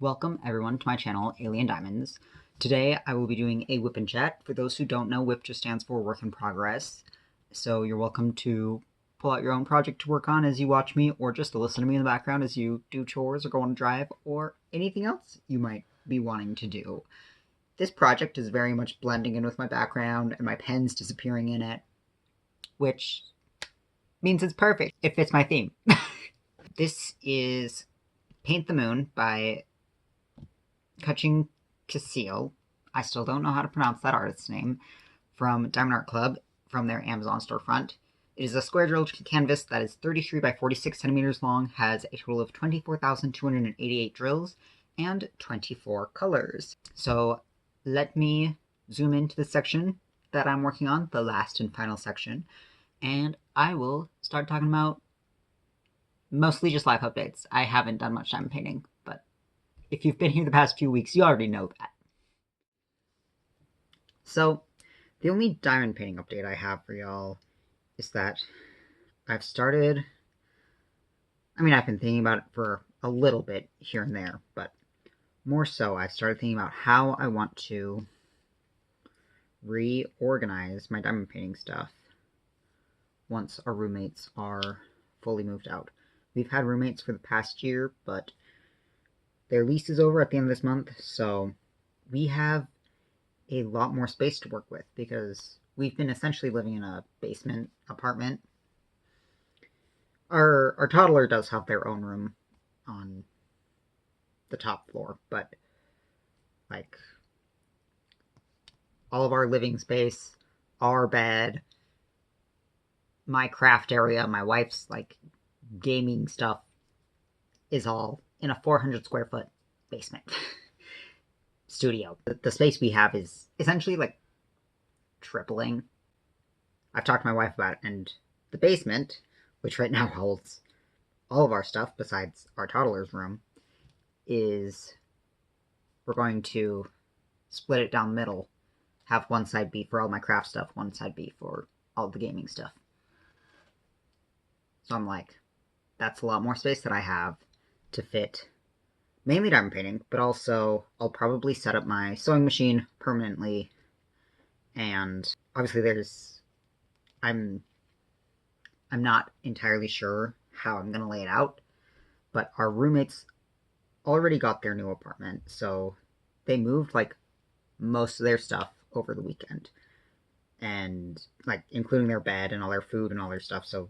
Welcome everyone to my channel, Alien Diamonds. Today I will be doing a WIP and chat. For those who don't know, WIP just stands for Work in Progress. So you're welcome to pull out your own project to work on as you watch me, or just to listen to me in the background as you do chores or go on a drive, or anything else you might be wanting to do. This project is very much blending in with my background, and my pen's disappearing in it, which means it's perfect. It fits my theme. This is Paint the Moon by KucingKecil. I still don't know how to pronounce that artist's name. From Diamond Art Club, from their Amazon storefront. It is a square drilled canvas that is 33 by 46 centimeters long, has a total of 24,288 drills, and 24 colors. So let me zoom into the section that I'm working on, the last and final section, and I will start talking about mostly just life updates. I haven't done much diamond painting, but if you've been here the past few weeks, you already know that. So, the only diamond painting update I have for y'all is that I've started... I've been thinking about it for a little bit here and there, but more so I've started thinking about how I want to reorganize my diamond painting stuff once our roommates are fully moved out. We've had roommates for the past year, but their lease is over at the end of this month, so we have a lot more space to work with because we've been essentially living in a basement apartment. Our toddler does have their own room on the top floor, but like all of our living space, our bed, my craft area, my wife's gaming stuff is all in a 400 square foot basement studio. The space we have is essentially tripling. I've talked to my wife about it, and the basement, which right now holds all of our stuff besides our toddler's room, we're going to split it down the middle, have one side be for all my craft stuff, one side be for all the gaming stuff. So I'm like, that's a lot more space that I have to fit mainly diamond painting, but also I'll probably set up my sewing machine permanently. And obviously I'm not entirely sure how I'm going to lay it out, but our roommates already got their new apartment, so they moved most of their stuff over the weekend, and including their bed and all their food and all their stuff, so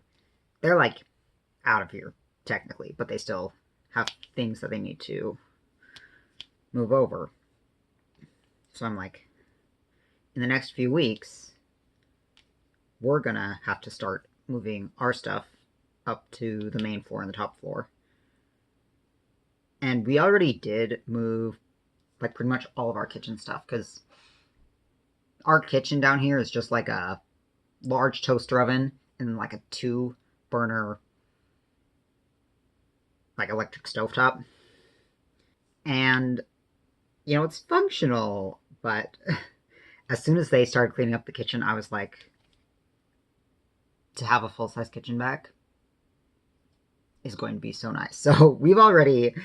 they're out of here technically, but they still have things that they need to move over. So I'm like, in the next few weeks, we're gonna have to start moving our stuff up to the main floor and the top floor. And we already did move pretty much all of our kitchen stuff, because our kitchen down here is just a large toaster oven and a 2-burner electric stovetop. And, it's functional, but as soon as they started cleaning up the kitchen, I was like, to have a full-size kitchen back is going to be so nice. So we've already,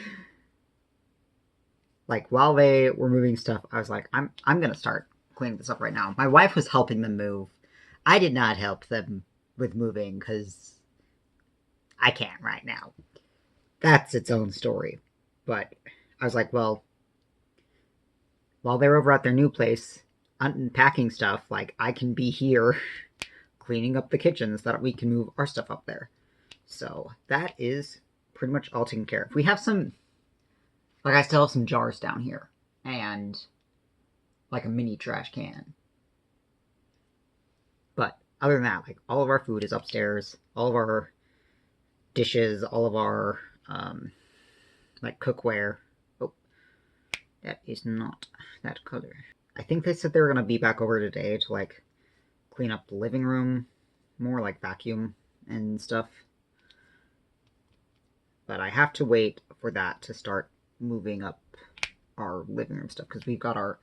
while they were moving stuff, I was like, I'm going to start cleaning this up right now. My wife was helping them move. I did not help them with moving because I can't right now. That's its own story. But I was like, well, while they're over at their new place unpacking stuff, I can be here cleaning up the kitchen so that we can move our stuff up there. So that is pretty much all taken care of. We have some, I still have some jars down here and a mini trash can. But other than that, all of our food is upstairs. All of our dishes, all of our cookware. Oh, that is not that color. I think they said they were gonna be back over today to clean up the living room more, vacuum and stuff. But I have to wait for that to start moving up our living room stuff, because we've got our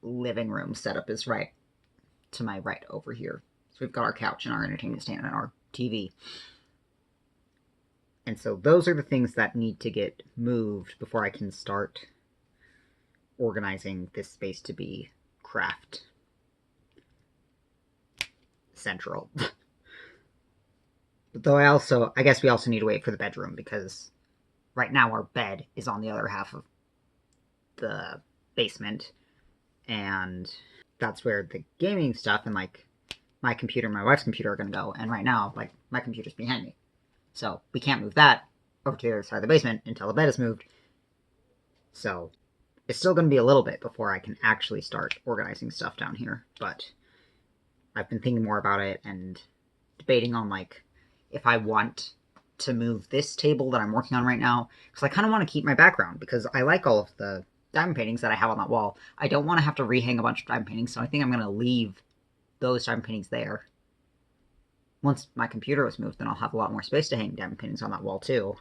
living room setup is right to my right over here. So we've got our couch and our entertainment stand and our TV. And so those are the things that need to get moved before I can start organizing this space to be craft central. But though I guess we also need to wait for the bedroom, because right now our bed is on the other half of the basement, and that's where the gaming stuff and like my computer and my wife's computer are going to go. And right now, like, my computer's behind me, so we can't move that over to the other side of the basement until the bed is moved. So it's still going to be a little bit before I can actually start organizing stuff down here, but I've been thinking more about it and debating on, like, if I want to move this table that I'm working on right now, because I kind of want to keep my background, because I like all of the diamond paintings that I have on that wall. I don't want to have to rehang a bunch of diamond paintings, so I think I'm going to leave those diamond paintings there. Once my computer is moved, then I'll have a lot more space to hang diamond paintings on that wall too.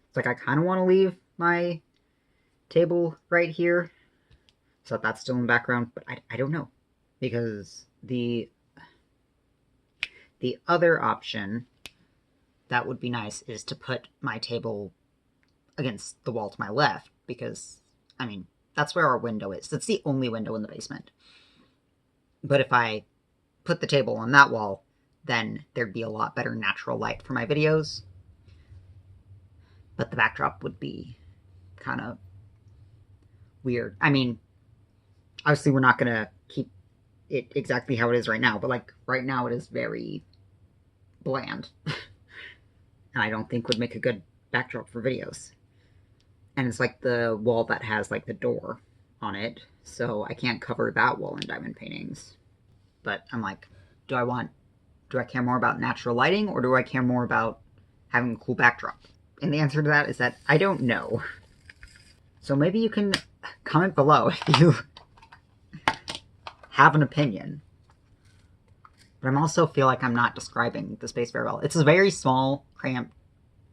It's like I kind of want to leave my table right here, so that's still in the background, but I don't know, because the other option that would be nice is to put my table against the wall to my left, because, I mean, that's where our window is. That's the only window in the basement. But if I put the table on that wall, then there'd be a lot better natural light for my videos. But the backdrop would be kind of weird. I mean, obviously we're not going to keep it exactly how it is right now, but like right now it is very bland. And I don't think would make a good backdrop for videos. And it's like the wall that has like the door on it, so I can't cover that wall in diamond paintings. But I'm like, do I care more about natural lighting, or do I care more about having a cool backdrop? And the answer to that is that I don't know. So maybe you can comment below if you have an opinion. But I also feel like I'm not describing the space very well. It's a very small, cramped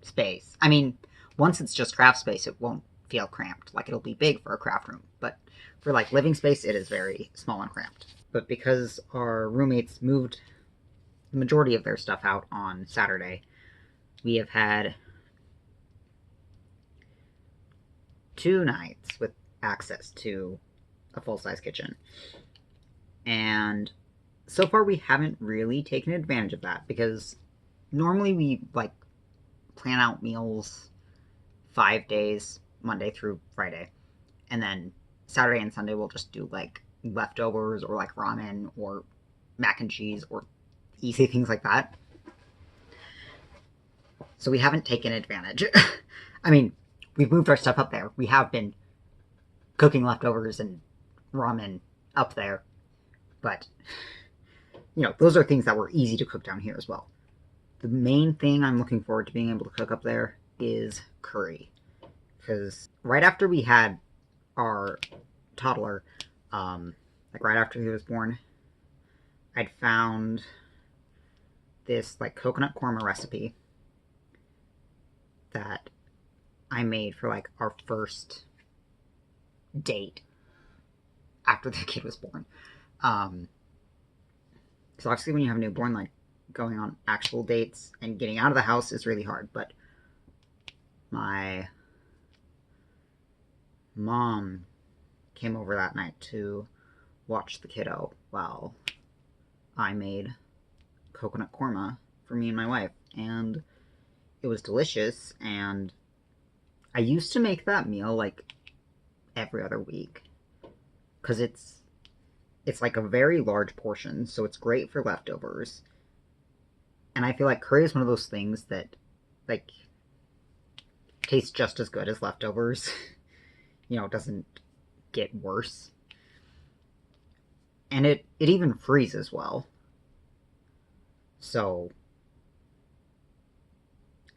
space. I mean, once it's just craft space, it won't feel cramped. Like, it'll be big for a craft room. But for, like, living space, it is very small and cramped. But because our roommates moved the majority of their stuff out on Saturday, we have had 2 nights with access to a full-size kitchen. And so far we haven't really taken advantage of that, because normally we, like, plan out meals 5 days, Monday through Friday, and then Saturday and Sunday we'll just do, like, leftovers, or, like, ramen, or mac and cheese, or easy things like that. So we haven't taken advantage. I mean, we've moved our stuff up there. We have been cooking leftovers and ramen up there, but, you know, those are things that were easy to cook down here as well. The main thing I'm looking forward to being able to cook up there is curry. Because right after we had our toddler, like right after he was born, I'd found this, like, coconut korma recipe that I made for, like, our first date after the kid was born. So obviously when you have a newborn, like, going on actual dates and getting out of the house is really hard, but my mom came over that night to watch the kiddo while I made coconut korma for me and my wife, and it was delicious. And I used to make that meal like every other week, because it's like a very large portion, so it's great for leftovers. And I feel like curry is one of those things that, like, tastes just as good as leftovers. You know, it doesn't get worse. And it even freezes well. So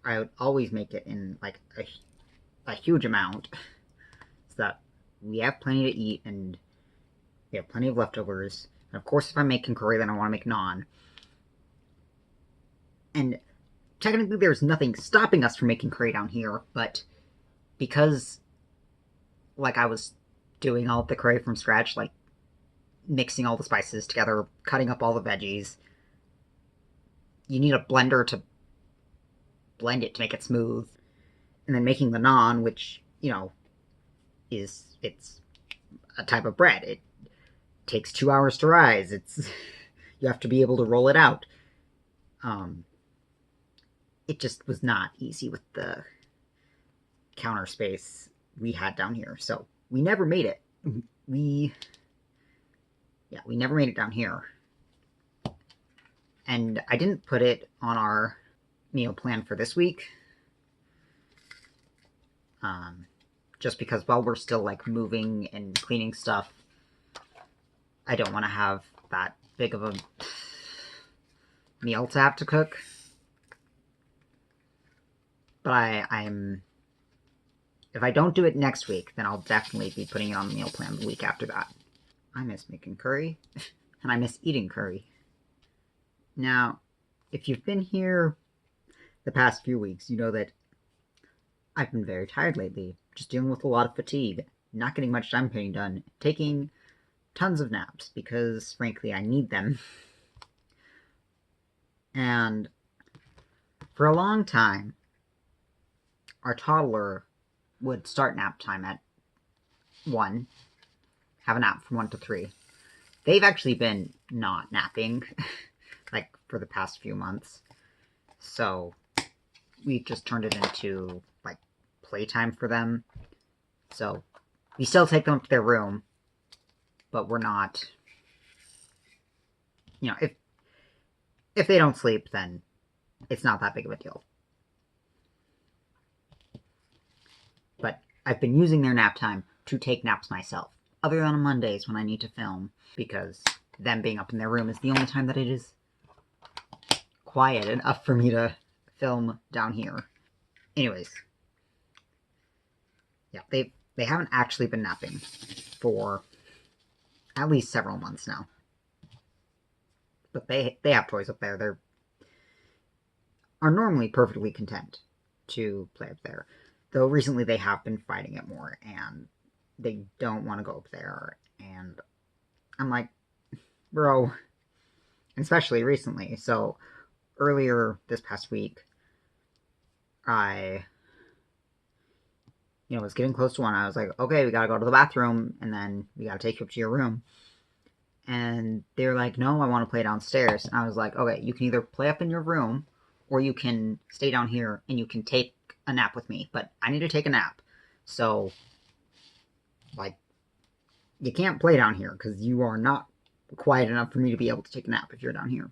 I would always make it in, like, a huge amount, so that we have plenty to eat and we have plenty of leftovers. And of course, if I'm making curry, then I want to make naan. And technically there's nothing stopping us from making curry down here, but because, like, I was doing all the curry from scratch, like mixing all the spices together, cutting up all the veggies, you need a blender to blend it to make it smooth. And then making the naan, which, it's a type of bread. It takes 2 hours to rise. You have to be able to roll it out. It just was not easy with the counter space we had down here. So we never made it. We never made it down here. And I didn't put it on our meal plan for this week. Just because while we're still like moving and cleaning stuff, I don't want to have that big of a meal to have to cook. But if I don't do it next week, then I'll definitely be putting it on the meal plan the week after that. I miss making curry, and I miss eating curry. Now, if you've been here the past few weeks, you know that I've been very tired lately, just dealing with a lot of fatigue, not getting much time painting done, taking tons of naps, because, frankly, I need them. And for a long time, our toddler would start nap time at 1, have a nap from 1 to 3. They've actually been not napping, like, for the past few months. So, we've just turned it into, like, playtime for them. So, we still take them up to their room, but we're not, if they don't sleep, then it's not that big of a deal. But I've been using their nap time to take naps myself, other than on Mondays when I need to film, because them being up in their room is the only time that it is quiet enough for me to film down here. Anyways, yeah, they haven't actually been napping for at least several months now. But they have toys up there. They are normally perfectly content to play up there. Though recently they have been fighting it more, and they don't want to go up there. And I'm like, bro, especially recently. So earlier this past week, I was getting close to 1. I was like, okay, we gotta go to the bathroom, and then we gotta take you up to your room. And they were like, no, I want to play downstairs. And I was like, okay, you can either play up in your room, or you can stay down here and you can take a nap with me. But I need to take a nap. So, like, you can't play down here because you are not quiet enough for me to be able to take a nap if you're down here.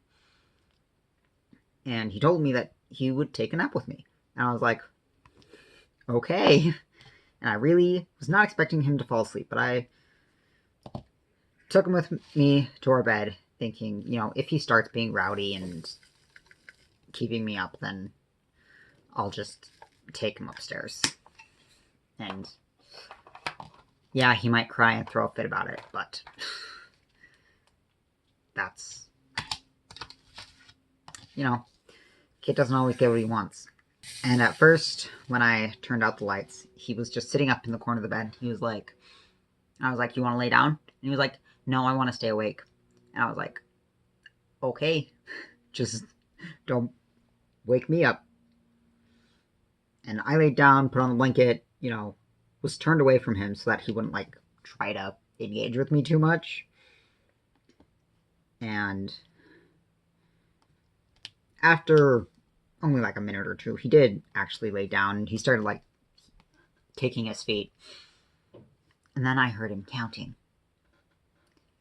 And he told me that he would take a nap with me. And I was like, okay. And I really was not expecting him to fall asleep, but I took him with me to our bed, thinking, if he starts being rowdy and keeping me up, then I'll just take him upstairs. And yeah, he might cry and throw a fit about it, but that's, kid doesn't always get what he wants. And at first, when I turned out the lights, he was just sitting up in the corner of the bed. I was like, you want to lay down? And he was like, no, I want to stay awake. And I was like, okay, just don't wake me up. And I laid down, put on the blanket, was turned away from him so that he wouldn't, try to engage with me too much. And after only, a minute or two, he did actually lay down, and he started, kicking his feet. And then I heard him counting.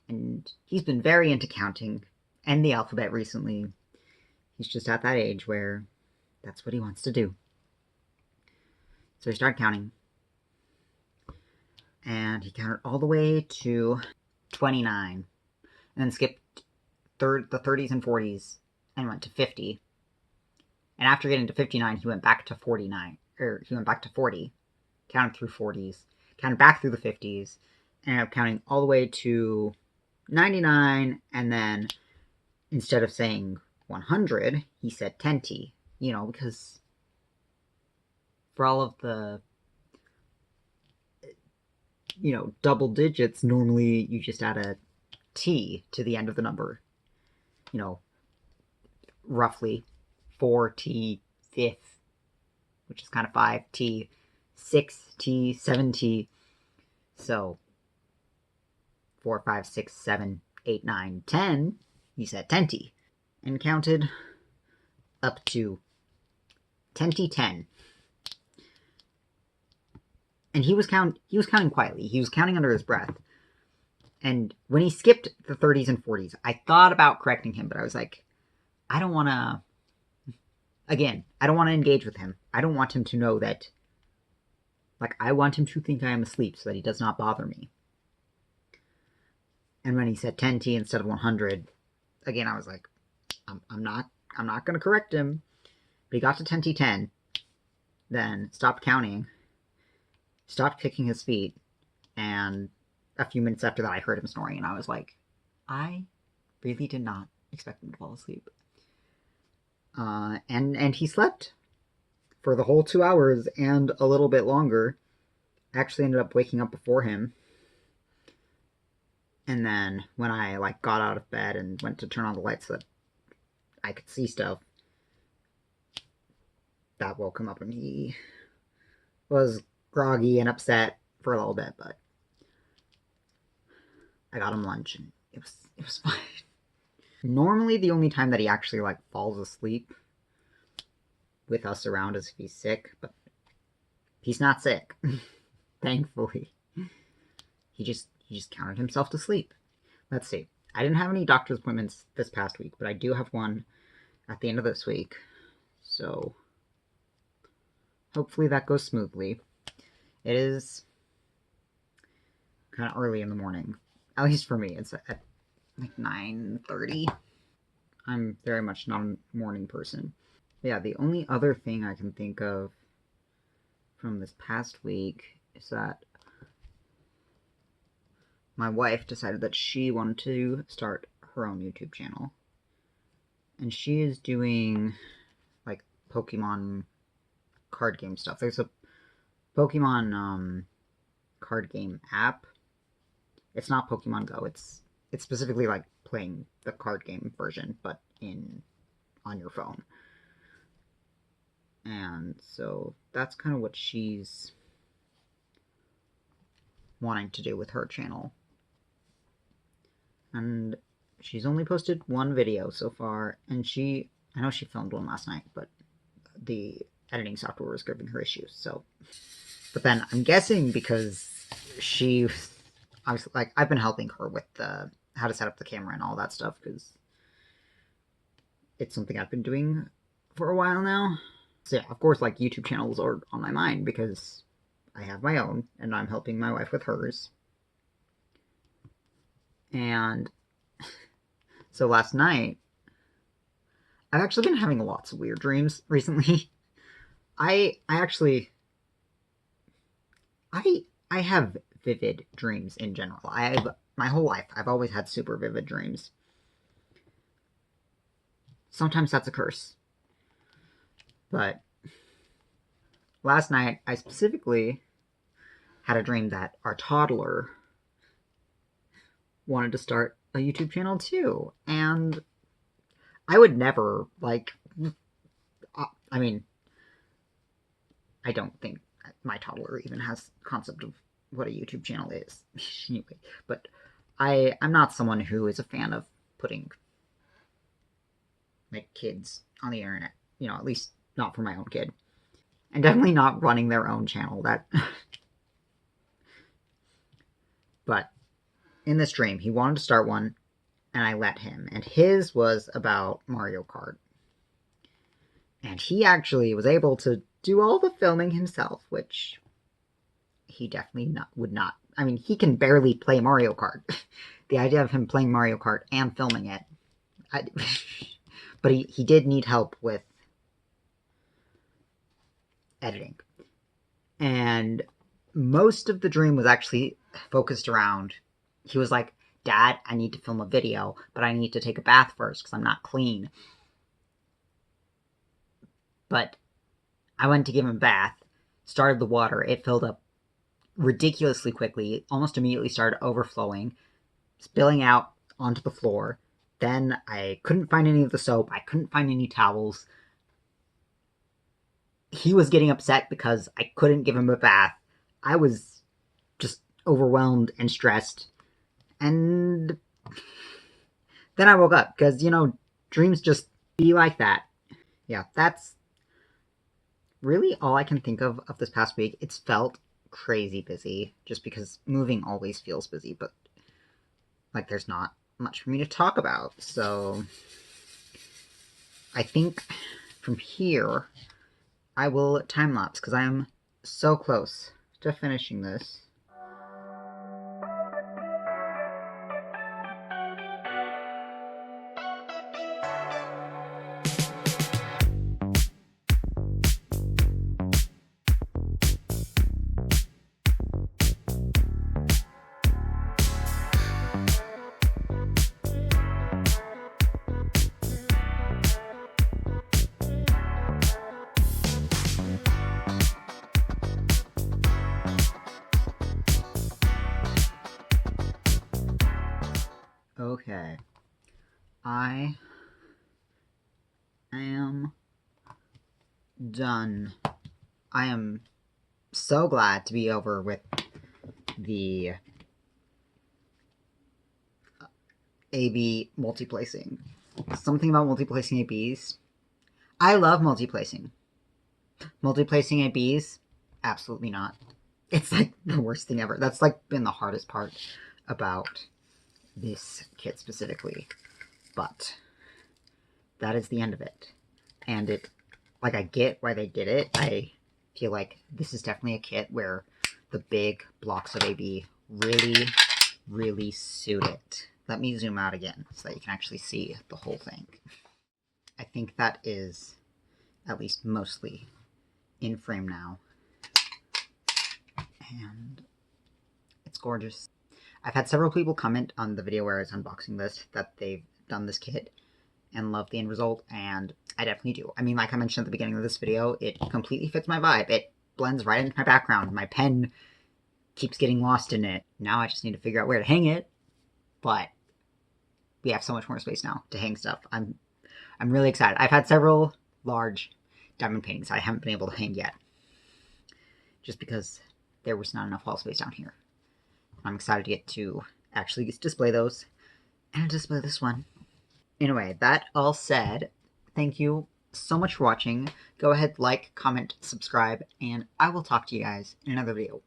And he's been very into counting and the alphabet recently. He's just at that age where that's what he wants to do. So he started counting. And he counted all the way to 29. And then skipped the 30s and 40s and went to 50. And after getting to 59, he went back to 49. Or he went back to 40. Counted through 40s. Counted back through the 50s. And ended up counting all the way to 99, and then instead of saying 100, he said 10t, because for all of the, double digits, normally you just add a t to the end of the number, roughly 4t fifth which is kind of 5T, 6T, 7T. So 4, 5, 6, 7, 8, 9, 10. He said 10T and counted up to 10T10. And he was counting quietly. He was counting under his breath. And when he skipped the 30s and 40s, I thought about correcting him, but I was like, I don't want to engage with him. I don't want him to know that, like, I want him to think I am asleep so that he does not bother me. And when he said 10T instead of 100, again, I was like, I'm not going to correct him. But he got to 10T10, then stopped counting, stopped kicking his feet, and a few minutes after that I heard him snoring, and I was like, I really did not expect him to fall asleep. And he slept for the whole 2 hours and a little bit longer. Actually ended up waking up before him. And then when I got out of bed and went to turn on the lights so that I could see stuff, that woke him up, and he was groggy and upset for a little bit, but I got him lunch and it was fine. Normally the only time that he actually falls asleep with us around is if he's sick, but he's not sick. Thankfully. He just counted himself to sleep. Let's see. I didn't have any doctor's appointments this past week, but I do have one at the end of this week. So hopefully that goes smoothly. It is kind of early in the morning. At least for me. It's at 9:30. I'm very much not a morning person. Yeah, the only other thing I can think of from this past week is that my wife decided that she wanted to start her own YouTube channel. And she is doing Pokemon card game stuff. There's a Pokemon card game app. It's not Pokemon Go. It's specifically playing the card game version, but on your phone. And so that's kind of what she's wanting to do with her channel. And she's only posted one video so far, and I know she filmed one last night, but the editing software was giving her issues, so. But then I'm guessing because I was I've been helping her with how to set up the camera and all that stuff, because it's something I've been doing for a while now. So yeah, of course, YouTube channels are on my mind because I have my own, and I'm helping my wife with hers. And so last night, I've actually been having lots of weird dreams recently. I have vivid dreams in general. My whole life, I've always had super vivid dreams. Sometimes that's a curse. But last night, I specifically had a dream that our toddler wanted to start a YouTube channel too. And I would never, I don't think my toddler even has concept of what a YouTube channel is. Anyway, but I'm not someone who is a fan of putting kids on the internet. At least not for my own kid. And definitely not running their own channel. But in this dream, he wanted to start one, and I let him. And his was about Mario Kart. And he actually was able to do all the filming himself, which he definitely would not. I mean, he can barely play Mario Kart. The idea of him playing Mario Kart and filming it. But he did need help with editing. And most of the dream was actually focused around, he was like, Dad, I need to film a video, but I need to take a bath first because I'm not clean. But I went to give him a bath, started the water, it filled up ridiculously quickly, it almost immediately started overflowing, spilling out onto the floor. Then I couldn't find any of the soap, I couldn't find any towels. he was getting upset because I couldn't give him a bath. I was just overwhelmed and stressed. And then I woke up because, dreams just be like that. Yeah, that's really all I can think of this past week. It's felt crazy busy just because moving always feels busy, but like there's not much for me to talk about. So I think from here I will time lapse because I am so close to finishing this. Okay. I am done. I am so glad to be over with the AB multiplacing. Something about multiplacing ABs. I love multiplacing. Multiplacing ABs? Absolutely not. It's like the worst thing ever. That's like been the hardest part about this kit specifically. But that is the end of it. And I get why they did it. I feel like this is definitely a kit where the big blocks of AB really, really suit it. Let me zoom out again so that you can actually see the whole thing. I think that is at least mostly in frame now. And it's gorgeous. I've had several people comment on the video where I was unboxing this that they've done this kit and love the end result, and I definitely do. I mean, like I mentioned at the beginning of this video, it completely fits my vibe. It blends right into my background. My pen keeps getting lost in it. Now I just need to figure out where to hang it, but we have so much more space now to hang stuff. I'm really excited. I've had several large diamond paintings I haven't been able to hang yet, just because there was not enough wall space down here. I'm excited to get to actually display those and display this one. Anyway, that all said, thank you so much for watching. Go ahead, like, comment, subscribe, and I will talk to you guys in another video.